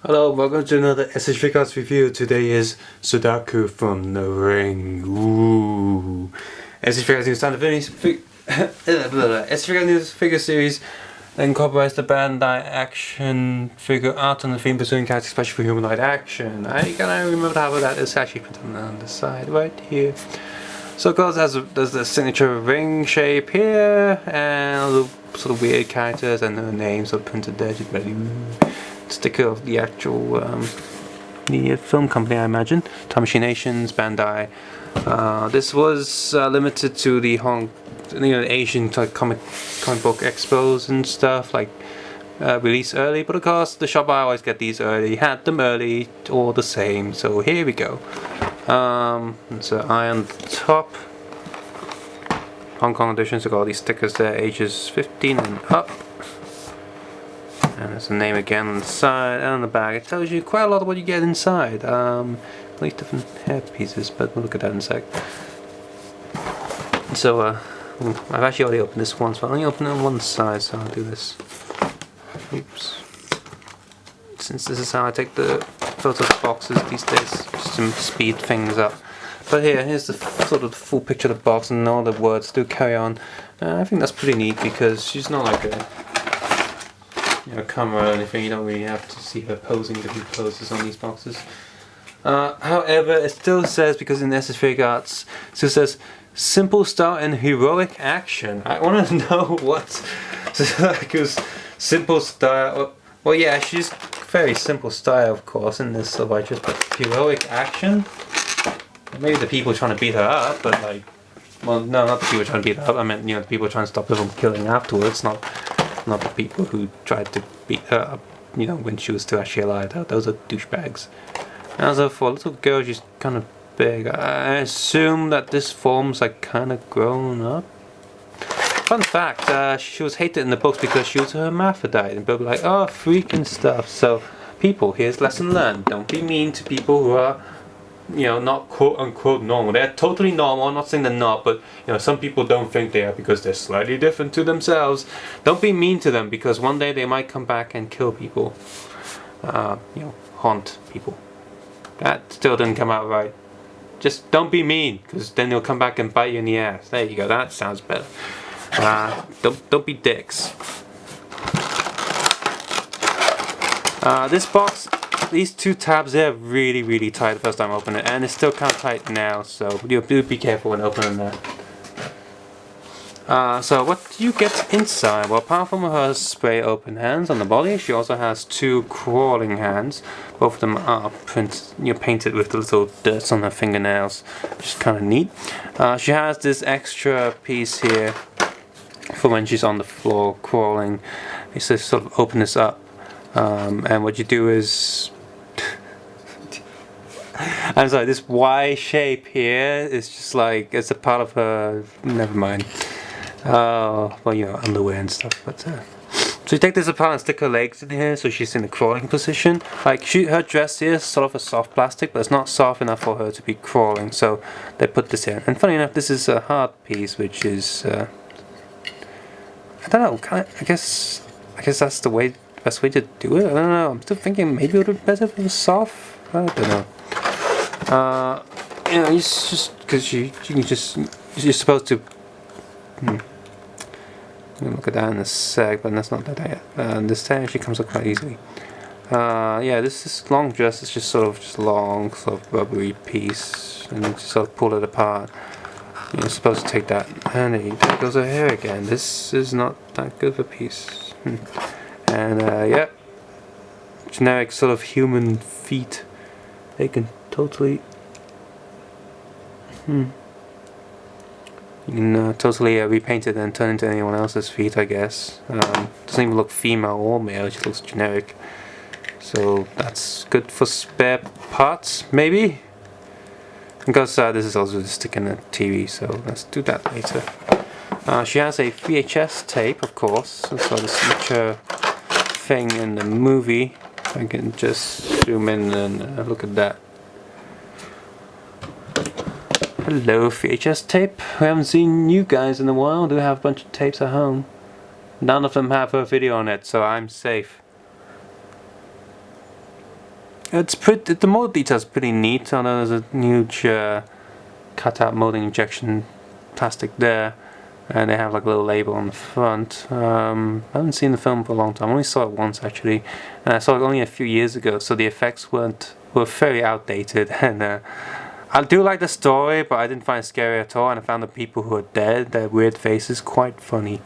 Hello, welcome to another Figuarts review. Today is Sadako from the Ring. Ooh. Figuarts News Standard Figuarts News Figure Series incorporates the Bandai action figure art on the theme pursuing character especially for humanoid action. I gotta remember how that is actually printed on the side right here. So of course there's the signature ring shape here and all the sort of weird characters and the names are printed there just ready. Sticker of the actual the film company, I imagine. Tamashii Nations, Bandai. This was limited to the Asian comic book expos and stuff, like release early. But of course, the shop I always get these early. Had them early, all the same. So here we go. So eye on the top. Hong Kong editions. Got all these stickers there, ages 15 and up. And there's the name again on the side and on the back. It tells you quite a lot of what you get inside. At least different hair pieces, but we'll look at that in a sec. So, I've actually already opened this once, but I only opened it on one side, so I'll do this. Oops. Since this is how I take the photos of boxes these days, just to speed things up. But here's the sort of the full picture of the box, and all the words do carry on. I think that's pretty neat because she's not like a camera or anything. You don't really have to see her posing different poses on these boxes. However, it still says, because in Figuarts, it still says simple style and heroic action. I want to know what, because simple style. Well, yeah, she's very simple style, of course, in this sort of righteous, but heroic action. Maybe the people trying to beat her up, but like, well, no, not the people trying to beat her up. I meant, the people trying to stop her from killing afterwards, not the people who tried to beat her up, when she was still actually alive. Those are douchebags. As for a little girl, she's kind of big. I assume that this form's like kind of grown up. Fun fact, she was hated in the books because she was a hermaphrodite, and people were like, oh, freak and stuff. So, people, here's lesson learned. Don't be mean to people who are, not quote unquote normal. They're totally normal. I'm not saying they're not, but some people don't think they are because they're slightly different to themselves. Don't be mean to them because one day they might come back and kill people. Haunt people. That still didn't come out right. Just don't be mean, because then they'll come back and bite you in the ass. There you go. That sounds better. Don't be dicks. This box. These two tabs, they're really, really tight the first time I open it, and it's still kind of tight now, so do be careful when opening that. So what do you get inside? Well, apart from her spray open hands on the body, she also has two crawling hands. Both of them are painted with the little dirt on her fingernails, which is kind of neat. She has this extra piece here for when she's on the floor crawling. It's just sort of open this up, and what you do is, I'm sorry, this Y shape here is just like, it's a part of her, never mind. Well, underwear and stuff, but so you take this apart and stick her legs in here so she's in a crawling position. Like, her dress here is sort of a soft plastic, but it's not soft enough for her to be crawling, so they put this in. And funny enough, this is a hard piece, which is, I don't know, I guess that's the best way to do it. I don't know, I'm still thinking maybe it would be better if it was soft. I don't know. It's just because you're supposed to. Look at that in a sec, but that's not that yet. This actually comes up quite easily. Yeah, this long dress is just sort of long, sort of rubbery piece, and you just sort of pull it apart. You're supposed to take that, and there goes her hair again. This is not that good of a piece. And yeah, generic sort of human feet. They can totally. You can totally repaint it and turn into anyone else's feet, I guess. Doesn't even look female or male, it just looks generic. So that's good for spare parts, maybe? Because this is also just sticking a TV, so let's do that later. She has a VHS tape, of course, so the signature thing in the movie. I can just zoom in and look at that. Hello, VHS tape. We haven't seen you guys in a while. Do have a bunch of tapes at home. None of them have her video on it, so I'm safe. it's pretty. The mold detail's pretty neat. Although there's a huge cutout molding injection plastic there, and they have like a little label on the front. I haven't seen the film for a long time. I only saw it once actually, and I saw it only a few years ago. So the effects were very outdated, and I do like the story, but I didn't find it scary at all. And I found the people who are dead, their weird faces, quite funny.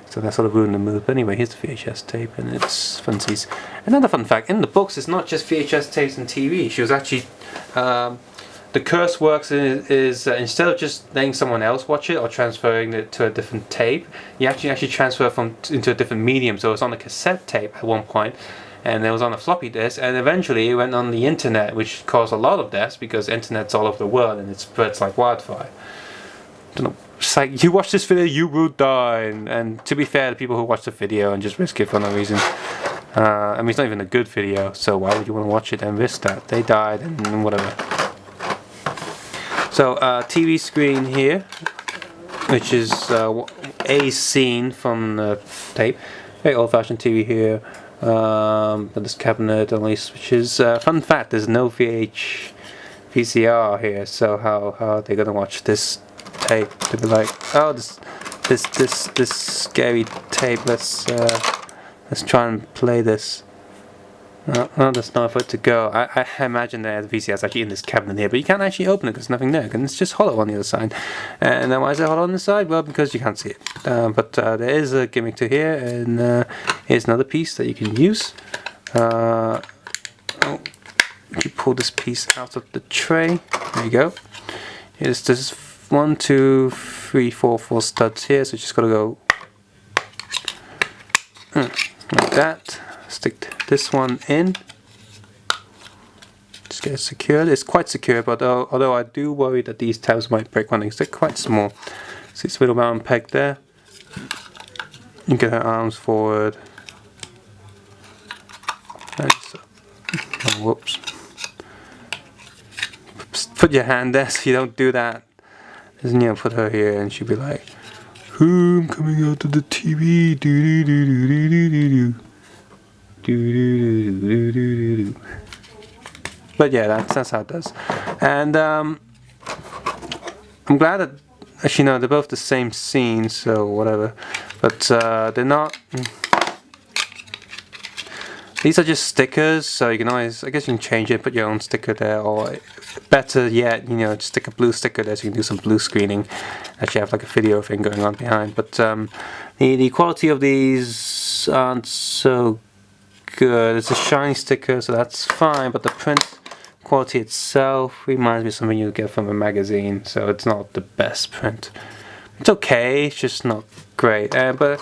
So that sort of ruined the mood. But anyway, here's the VHS tape, and it's funsies. Another fun fact, in the books, it's not just VHS tapes and TV. She was actually... the curse works is instead of just letting someone else watch it or transferring it to a different tape, you actually transfer into a different medium. So it was on a cassette tape at one point, and it was on a floppy disk, and eventually it went on the internet, which caused a lot of deaths because internet's all over the world and it spreads like wildfire. I don't know. It's like, you watch this video, you will die. And to be fair, the people who watch the video and just risk it for no reason. I mean, it's not even a good video, so why would you want to watch it and risk that? They died and whatever. So, TV screen here, which is a scene from the tape. Very old-fashioned TV here. This cabinet only switches. Fun fact: there's no VCR here. So how are they gonna watch this tape? To be like, oh, this scary tape. Let's try and play this. No, there's nowhere for it to go. I imagine that the VCR is actually in this cabinet here, but you can't actually open it because there's nothing there, and it's just hollow on the other side. And then why is it hollow on the side? Well, because you can't see it. But there is a gimmick to here, and here's another piece that you can use. You pull this piece out of the tray. There you go. There's 1, 2, 3, 4 studs here, so you just gotta go like that. Stick this one in. Just get it secured. It's quite secure, but although I do worry that these tabs might break one thing. They're quite small. See this little round peg there. You get her arms forward. Oh, whoops. Put your hand there so you don't do that. Then you put her here, and she'll be like, "I'm coming out of the TV." Do do do do do do do. But yeah, that's how it does. And I'm glad that actually no, they're both the same scene, so whatever. But they're not. These are just stickers, so you can always, I guess you can change it, put your own sticker there, or better yet, you know, just stick a blue sticker there so you can do some blue screening. Actually have like a video thing going on behind. But the quality of these aren't so good. It's a shiny sticker, so that's fine, but the print quality itself reminds me of something you get from a magazine, so it's not the best print. It's okay, it's just not great. But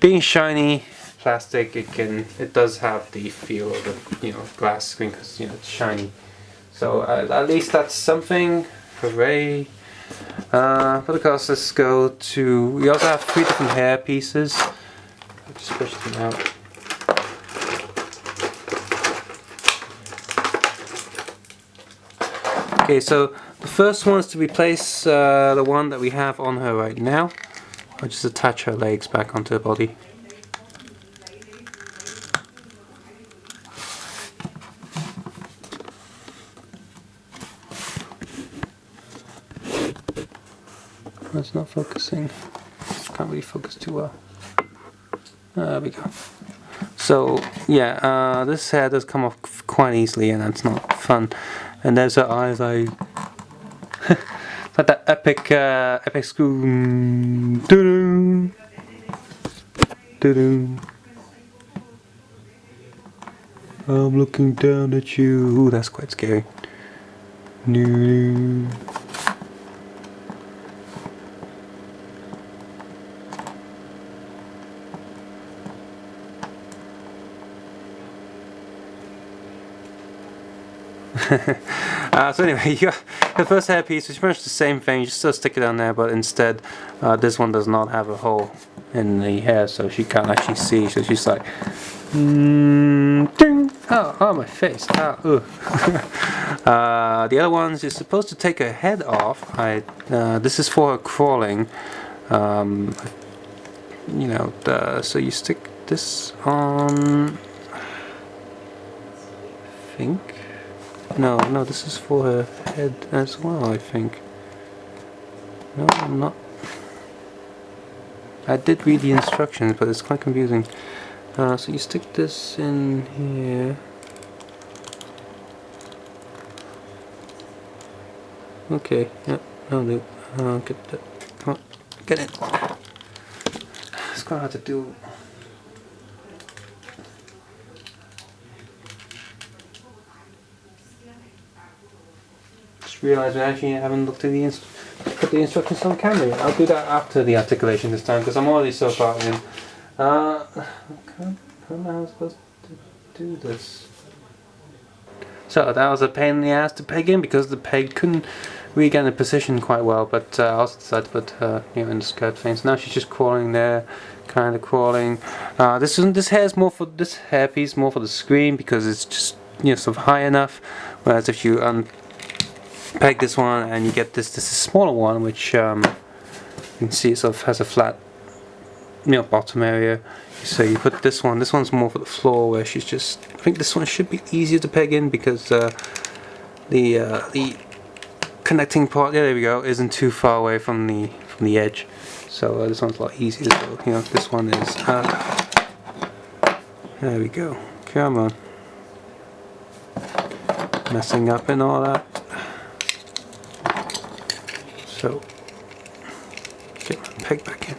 being shiny plastic, it does have the feel of the glass screen because it's shiny. So at least that's something. Hooray! But of course, let's go to. We also have 3 different hair pieces. I'll just push them out. Okay, so the first one is to replace the one that we have on her right now. I'll just attach her legs back onto her body. It's not focusing. Can't really focus too well. There we go. So yeah, this hair does come off quite easily, and that's not fun. And there's her eyes, like like that epic screw. Doo-doo. Doo-doo. I'm looking down at you. Ooh, that's quite scary. Doo-doo. So anyway, you got the first hair piece, which is pretty much the same thing. You just still stick it on there, but instead this one does not have a hole in the hair, so she can't actually see. So she's like, ding! Oh, my face! The other ones, you're supposed to take her head off. This is for her crawling. So you stick this on. I think. No, this is for her head as well, I think. No, I'm not. I did read the instructions, but it's quite confusing. So you stick this in here. Okay, yeah, I'll do. Get that. Come on, get it. It's quite hard to do. Just realised I actually haven't looked at put the instructions on camera yet. I'll do that after the articulation this time because I'm already so far in. I don't know how I'm supposed to do this. So that was a pain in the ass to peg in because the peg couldn't really get in position quite well, but I also decided to put her in the skirt thing. So now she's just crawling there, kind of crawling. This hairpiece more for the screen because it's just sort of high enough. Whereas if you peg this one and you get this is a smaller one, which you can see it sort of has a flat bottom area. So you put this one's more for the floor, where she's just, I think this one should be easier to peg in because the connecting part, there we go, isn't too far away from the edge. So this one's a lot easier. So this one is there we go. Come on, messing up and all that. So get my peg back in.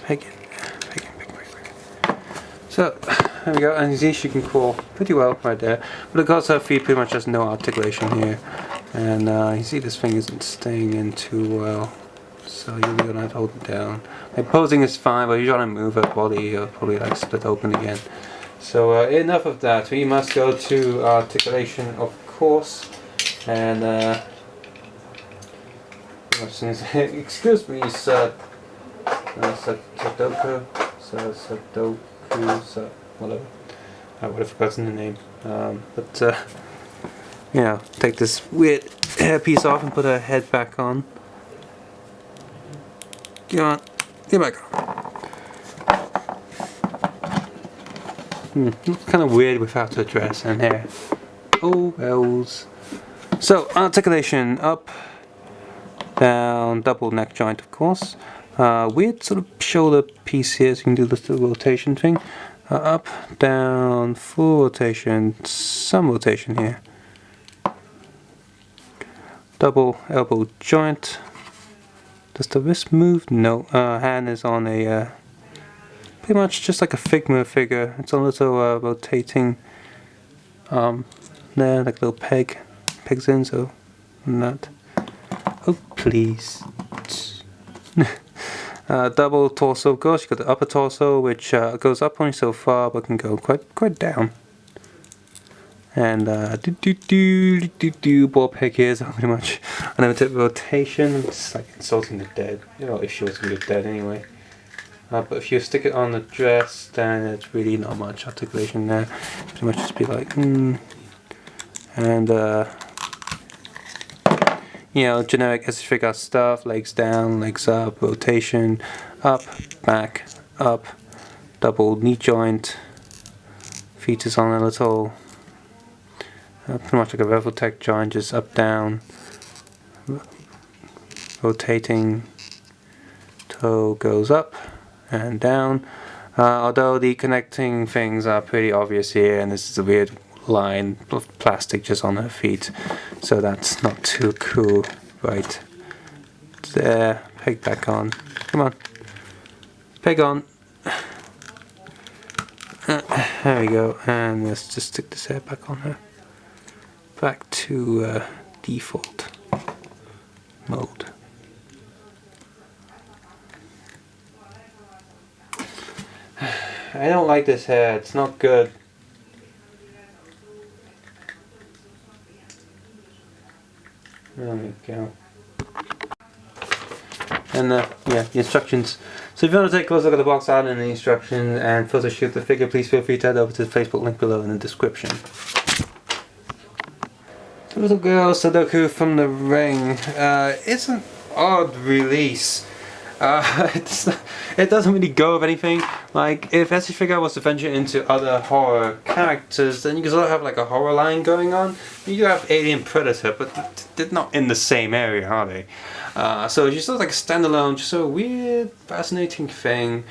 Peg in. So there we go, and you see she can crawl pretty well right there, but of course her feet pretty much has no articulation here, and you see this thing isn't staying in too well, so you're gonna have to hold it down. Like, posing is fine, but you're trying to move her body, you'll probably like split open again. So enough of that. We must go to articulation, of course, and excuse me, Sadako, whatever. I would have forgotten the name. Take this weird hairpiece off and put her head back on. Come on, get back on. It's kind of weird without her dress and hair. Oh wells. So articulation, up, down, double neck joint, of course. Weird sort of shoulder piece here, so you can do this little rotation thing. Up, down, full rotation, some rotation here. Double elbow joint. Does the wrist move? No. Hand is on a pretty much just like a Figma figure. It's on a little rotating there, like a little pegs in, so not. Oh please. Double torso, of course. You got the upper torso, which goes up only so far, but can go quite down. And ball peg here is pretty much unlimited rotation. It's like insulting the dead. If she was really dead anyway. But if you stick it on the dress, then it's really not much articulation there. Pretty much just be like, and generic Figuarts stuff, legs down, legs up, rotation, up, back, up, double knee joint, feet is on a little, pretty much like a Revoltech joint, just up, down, rotating, toe goes up and down, although the connecting things are pretty obvious here, and this is a weird line of plastic just on her feet, so that's not too cool. Right there, peg back on, come on, peg on, there we go, and let's just stick this hair back on her, back to default mode. I don't like this hair, it's not good. There we go. And the instructions. So if you want to take a close look at the box art and the instructions and photo shoot the figure, please feel free to head over to the Facebook link below in the description. So little girl Sadako from the ring. It's an odd release. It doesn't really go with anything. Like, if SH Figuarts was to venture into other horror characters, then you can sort of have like a horror line going on. You have Alien Predator, but they're not in the same area, are they? So she's sort of like a standalone, just a weird, fascinating thing.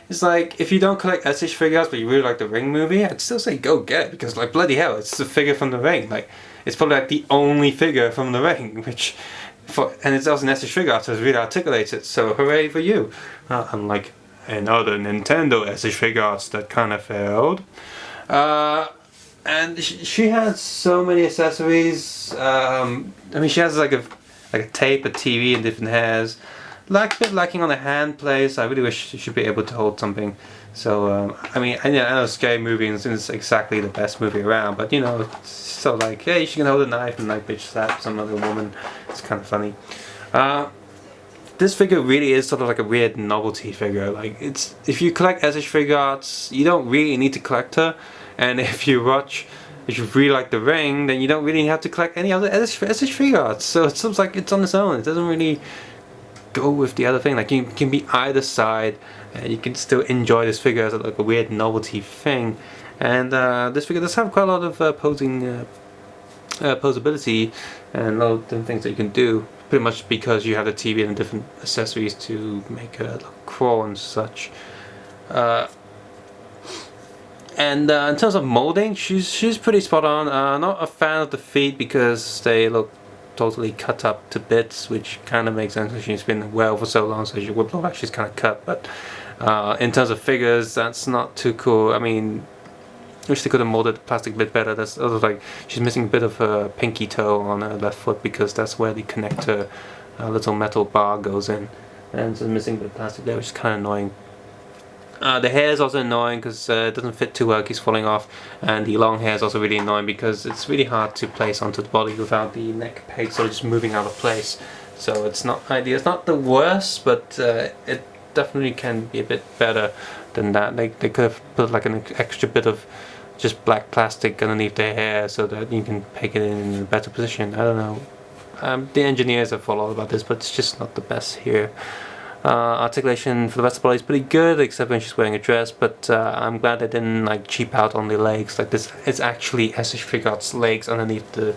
It's like, if you don't collect SH Figuarts but you really like the Ring movie, I'd still say go get it, because like, bloody hell, it's the figure from the Ring. Like, it's probably like the only figure from the Ring, and it's also an SH Figuarts, so it's really articulated, so hooray for you. Unlike another Nintendo SH Figuarts that kind of failed. And she has so many accessories. I mean, she has like a tape, a TV, and different hairs. A bit lacking on the hand place. I really wish she should be able to hold something. So, I mean, I know Scary Movie isn't exactly the best movie around, but you know, it's so like, hey, she can hold a knife and like bitch slap some other woman. It's kind of funny. This figure really is sort of like a weird novelty figure. Like, if you collect SH Figuarts, you don't really need to collect her, and if you really like the Ring, then you don't really have to collect any other SH Figuarts. So it seems like it's on its own. It doesn't really go with the other thing. Like, you can be either side, and you can still enjoy this figure as like a weird novelty thing. And this figure does have quite a lot of posability and a lot of different things that you can do, pretty much because you have the TV and different accessories to make her like crawl and such. And in terms of molding, she's pretty spot on. Not a fan of the feet because they look totally cut up to bits, which kind of makes sense because she's been well for so long, so she would look like she's kind of cut. But in terms of figures, that's not too cool. I mean, I wish they could have molded the plastic a bit better. That's sort of like, she's missing a bit of her pinky toe on her left foot because that's where the connector little metal bar goes in, and so missing a bit of plastic there, which is kind of annoying. The hair is also annoying because it doesn't fit too well, it keeps falling off, and the long hair is also really annoying because it's really hard to place onto the body without the neck peg sort of just moving out of place. So it's not ideal. It's not the worst, but it definitely can be a bit better than that. They could have put like an extra bit of just black plastic underneath their hair so that you can peg it in a better position. I don't know. The engineers have thought a lot about this, but it's just not the best here. Articulation for the rest of the body is pretty good, except when she's wearing a dress, but I'm glad they didn't like cheap out on the legs. Like, this, it's actually SH Figuarts legs underneath the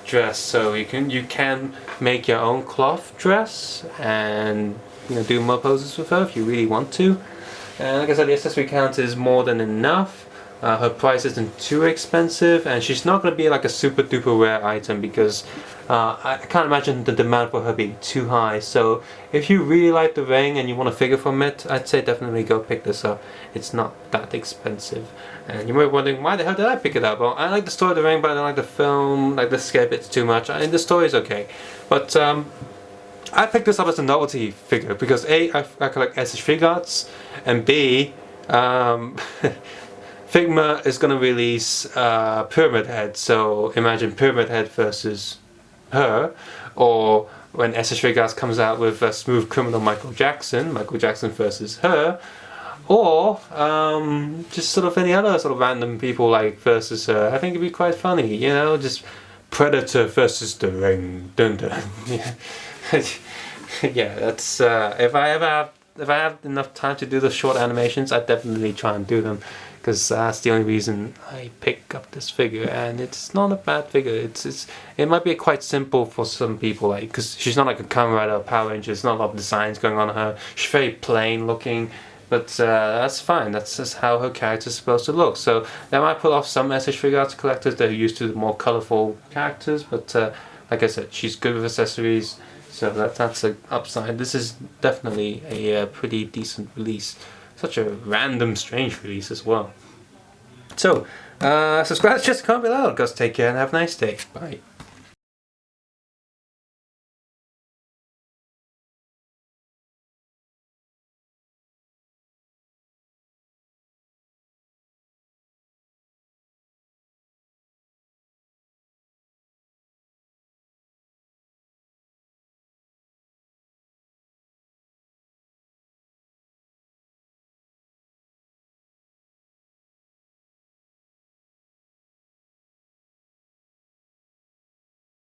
dress, so you can make your own cloth dress and, you know, do more poses with her if you really want to. And like I said, the accessory count is more than enough. Her price isn't too expensive, and she's not going to be like a super duper rare item because I can't imagine the demand for her being too high. So if you really like the Ring and you want a figure from it, I'd say definitely go pick this up. It's not that expensive. And you might be wondering, why the hell did I pick it up? Well, I like the story of the Ring, but I don't like the film. Like, the scare bit's too much. I mean, the story's okay, but I picked this up as a novelty figure because A, I collect SH Figuarts, and B, Figma is going to release Pyramid Head, so imagine Pyramid Head versus her, or when SH Figuarts comes out with a Smooth Criminal Michael Jackson versus her, or just sort of any other sort of random people like versus her. I think it'd be quite funny, you know, just Predator versus the Ring. Dun dun. Yeah, that's if I have enough time to do the short animations, I'd definitely try and do them, because that's the only reason I pick up this figure, and it's not a bad figure. It might be quite simple for some people, like, because she's not like a Kamen Rider or Power Ranger. There's not a lot of designs going on her. She's very plain looking, but that's fine. That's just how her character's supposed to look. So that might put off some SH Figuarts collectors that are used to the more colourful characters, but like I said, she's good with accessories, so that's an upside. This is definitely a pretty decent release. Such a random, strange release as well. So, subscribe, just comment below. Guys, take care and have a nice day. Bye.